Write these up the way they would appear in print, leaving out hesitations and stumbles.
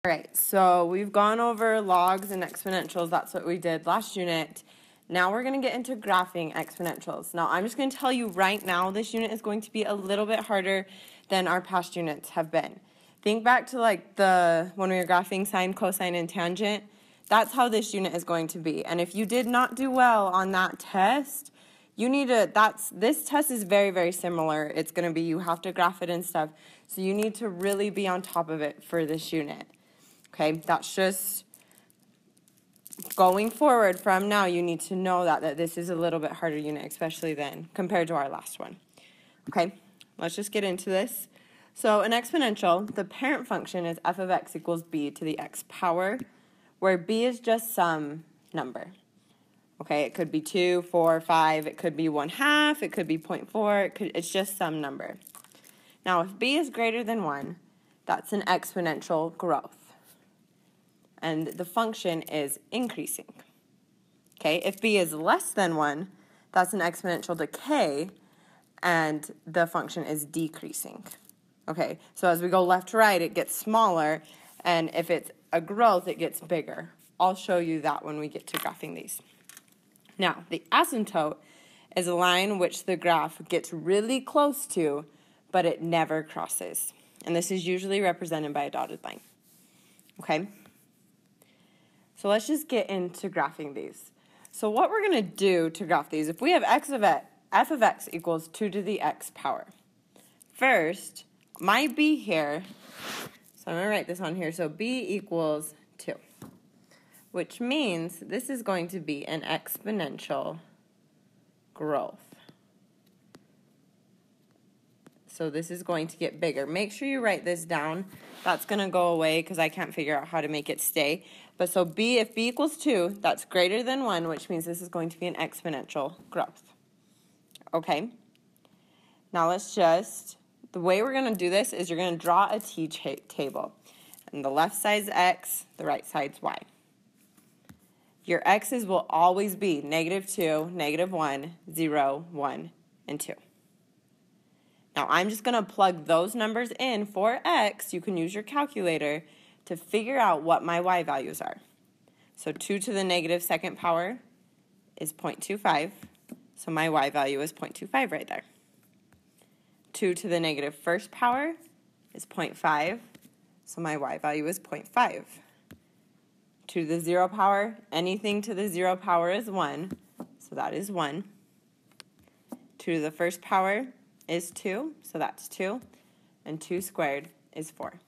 All right, so we've gone over logs and exponentials. That's what we did last unit. Now we're going to get into graphing exponentials. Now I'm just going to tell you right now this unit is going to be a little bit harder than our past units have been. Think back to when we were graphing sine, cosine, and tangent. That's how this unit is going to be. And if you did not do well on that test, you need to, this test is very, very similar. It's going to be, you have to graph it and stuff. So you need to really be on top of it for this unit. Okay, that's just going forward from now. You need to know that this is a little bit harder unit, especially then compared to our last one. Okay, let's just get into this. So an exponential, the parent function is f of x equals b to the x power, where b is just some number. Okay, it could be 2, 4, 5, it could be 1/2, it could be 0.4, it's just some number. Now if b is greater than 1, that's an exponential growth. And the function is increasing. Okay, if b is less than 1, that's an exponential decay, and the function is decreasing. Okay, so as we go left to right, it gets smaller, and if it's a growth, it gets bigger. I'll show you that when we get to graphing these. Now, the asymptote is a line which the graph gets really close to, but it never crosses. And this is usually represented by a dotted line. Okay? So let's just get into graphing these. So what we're going to do to graph these, if we have f of x equals 2 to the x power. First, my b here, so I'm going to write this on here, so b equals 2, which means this is going to be an exponential growth. So this is going to get bigger. Make sure you write this down. That's going to go away because I can't figure out how to make it stay. But so if b equals 2, that's greater than 1, which means this is going to be an exponential growth. Okay? Now the way we're going to do this is you're going to draw a t-table. And the left side's x, the right side's y. Your x's will always be -2, -1, 0, 1, and 2. Now I'm just going to plug those numbers in for x. You can use your calculator to figure out what my y values are. So 2 to the -2nd power is 0.25. So my y value is 0.25 right there. 2 to the -1st power is 0.5. So my y value is 0.5. 2 to the 0 power, anything to the 0 power is 1. So that is 1. 2 to the 1st power is 2, so that's 2, and 2 squared is 4.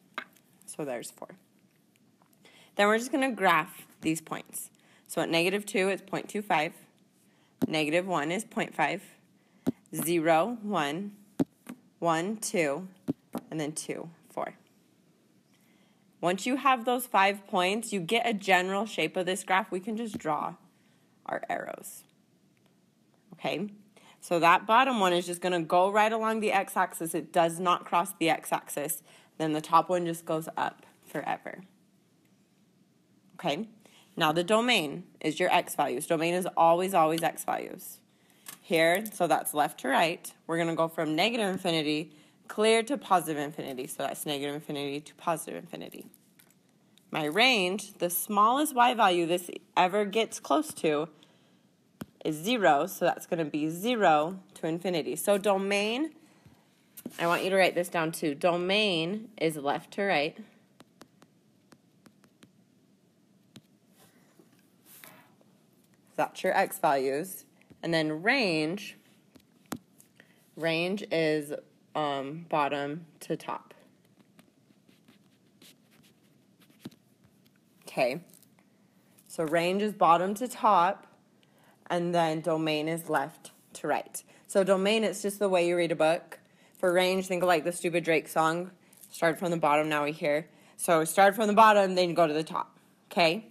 So there's 4. Then we're just going to graph these points. So at -2, it's 0.25, -1 is 0.5, 0, 1, 1, 2, and then 2, 4. Once you have those 5 points, you get a general shape of this graph. We can just draw our arrows. Okay? So that bottom one is just going to go right along the x-axis. It does not cross the x-axis. Then the top one just goes up forever. Okay? Now the domain is your x values. Domain is always, always x values. Here, so that's left to right, we're going to go from -infinity clear to positive infinity. So that's -infinity to positive infinity. My range, the smallest y value this ever gets close to, is 0, so that's going to be 0 to infinity. So domain, I want you to write this down too. Domain is left to right. That's your x values. And then range is bottom to top. Okay. So range is bottom to top. And then domain is left to right. So domain, it's just the way you read a book. For range, think of like the stupid Drake song. Start from the bottom, now we hear. So start from the bottom, then you go to the top. Okay?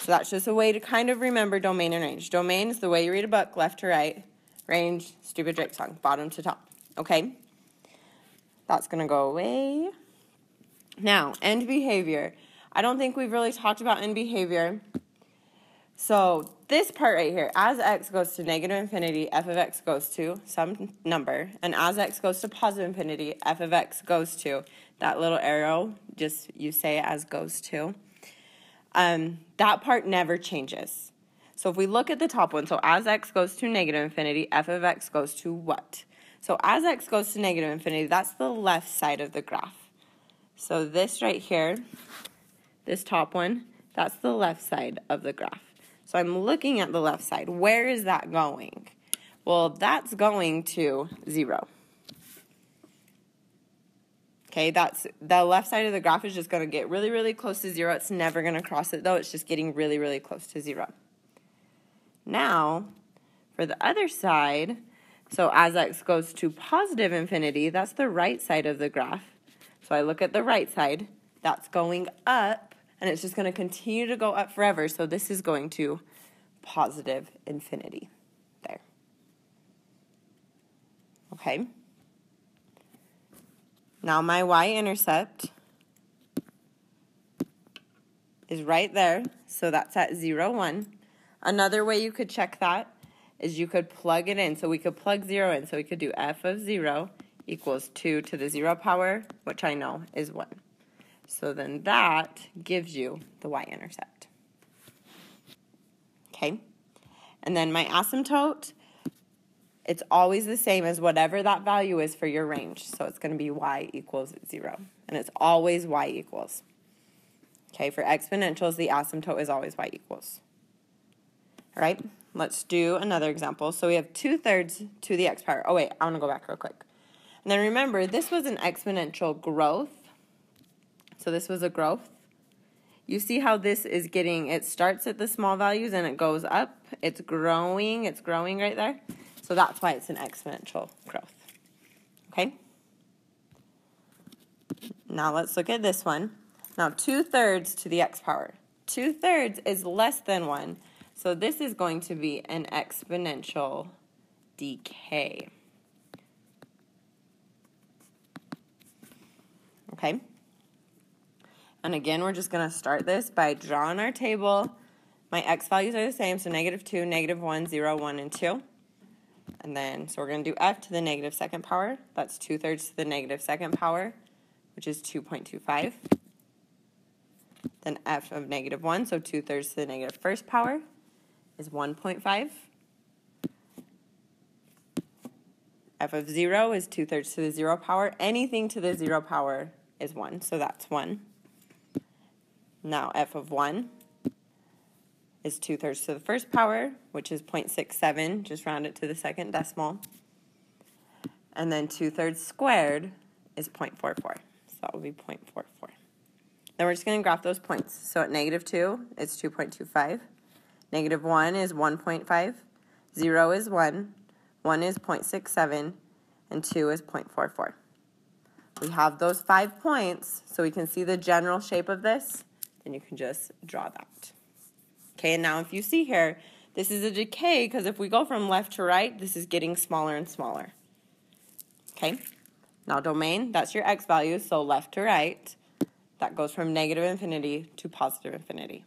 So that's just a way to kind of remember domain and range. Domain is the way you read a book, left to right. Range, stupid Drake song, bottom to top. Okay? That's going to go away. Now, end behavior. I don't think we've really talked about end behavior. So this part right here, as x goes to -infinity, f of x goes to some number, and as x goes to positive infinity, f of x goes to that little arrow, just you say it as goes to. That part never changes. So if we look at the top one, so as x goes to negative infinity, f of x goes to what? So as x goes to negative infinity, that's the left side of the graph. So this right here, this top one, that's the left side of the graph. So I'm looking at the left side. Where is that going? Well, that's going to 0. Okay, that's the left side of the graph is just going to get really, really close to 0. It's never going to cross it, though. It's just getting really, really close to 0. Now, for the other side, so as x goes to positive infinity, that's the right side of the graph. So I look at the right side. That's going up, and it's just going to continue to go up forever. So this is going to positive infinity there. Okay. Now my y-intercept is right there, so that's at 0, 1. Another way you could check that is you could plug it in. So we could plug 0 in. So we could do f of 0 equals 2 to the 0 power, which I know is 1. So then that gives you the y-intercept. Okay? And then my asymptote, it's always the same as whatever that value is for your range. So it's going to be y equals 0. And it's always y equals. Okay, for exponentials, the asymptote is always y equals. All right, let's do another example. So we have 2/3 to the x power. Oh, wait, I want to go back real quick. And then remember, this was an exponential growth. So this was a growth. You see how this is getting, it starts at the small values and it goes up. It's growing right there. So that's why it's an exponential growth. Okay? Now let's look at this one. Now 2/3 to the x power. 2/3 is less than 1. So this is going to be an exponential decay. Okay? And again, we're just going to start this by drawing our table. My x values are the same, so -2, -1, 0, 1, and 2. And then, so we're going to do f to the negative second power. That's 2/3 to the negative second power, which is 2.25. Then f of -1, so 2/3 to the negative first power is 1.5. F of 0 is 2/3 to the 0 power. Anything to the 0 power is 1, so that's 1. Now f of 1 is 2/3 to the first power, which is 0.67, just round it to the second decimal. And then 2/3 squared is 0.44, so that will be 0.44. Then we're just going to graph those points. So at -2, it's 2.25. -1 is 1.5. 0 is 1. 1 is 0.67. And 2 is 0.44. We have those 5 points, so we can see the general shape of this. Then you can just draw that. Okay, and now if you see here, this is a decay because if we go from left to right, this is getting smaller and smaller. Okay, now domain, that's your x values, so left to right. That goes from negative infinity to positive infinity.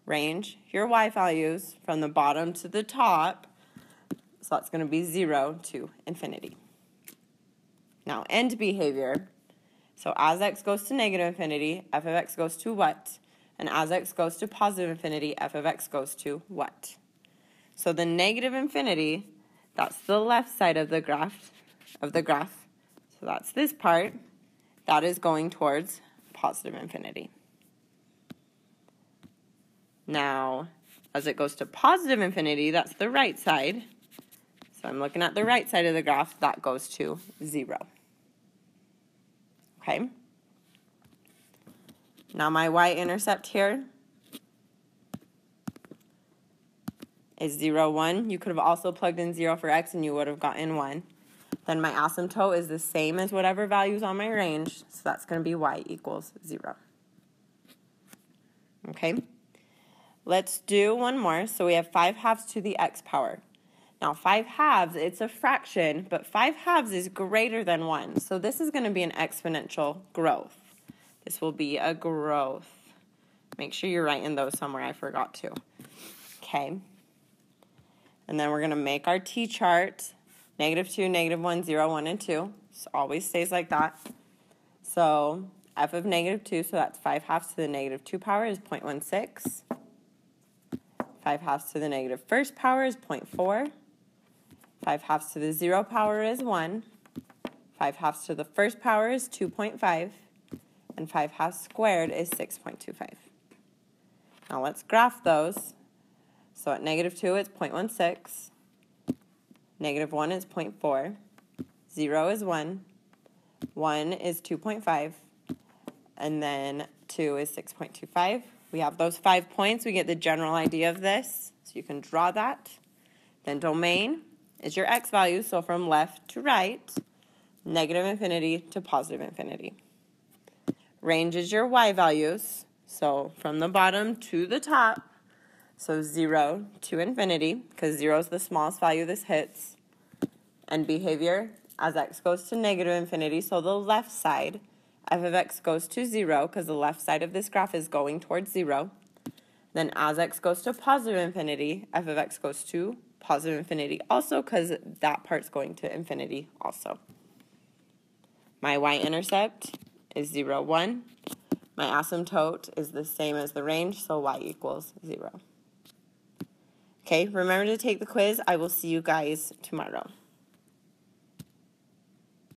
Range, your y values from the bottom to the top, so that's going to be 0 to infinity. Now end behavior, so as x goes to negative infinity, f of x goes to what? And as x goes to positive infinity, f of x goes to what? So the negative infinity, that's the left side of the graph. So that's this part. That is going towards positive infinity. Now, as it goes to positive infinity, that's the right side. So I'm looking at the right side of the graph. That goes to 0. Okay? Now my y-intercept here is 0, 1. You could have also plugged in 0 for x and you would have gotten 1. Then my asymptote is the same as whatever value is on my range, so that's going to be y equals 0. Okay? Let's do one more. So we have 5/2 to the x power. Now 5/2, it's a fraction, but 5/2 is greater than 1. So this is going to be an exponential growth. This will be a growth. Make sure you're writing those somewhere. I forgot to. Okay. And then we're going to make our t-chart. -2, -1, 0, 1, and 2. So always stays like that. So f of negative 2, so that's 5/2 to the negative 2 power is 0.16. 5/2 to the negative first power is 0.4. 5/2 to the 0 power is 1. 5/2 to the first power is 2.5. And 5/2 squared is 6.25. Now let's graph those. So at negative 2, it's 0.16. Negative 1 is 0.4. 0 is 1. 1 is 2.5. And then 2 is 6.25. We have those 5 points. We get the general idea of this. So you can draw that. Then domain is your x value. So from left to right, negative infinity to positive infinity. Range is your y values. So from the bottom to the top. So 0 to infinity, because 0 is the smallest value this hits. And behavior, as x goes to negative infinity, so the left side, f of x goes to 0, because the left side of this graph is going towards 0. Then as x goes to positive infinity, f of x goes to positive infinity also, because that part's going to infinity also. My y-intercept is 0, 1. My asymptote is the same as the range, so y equals 0. Okay, remember to take the quiz. I will see you guys tomorrow.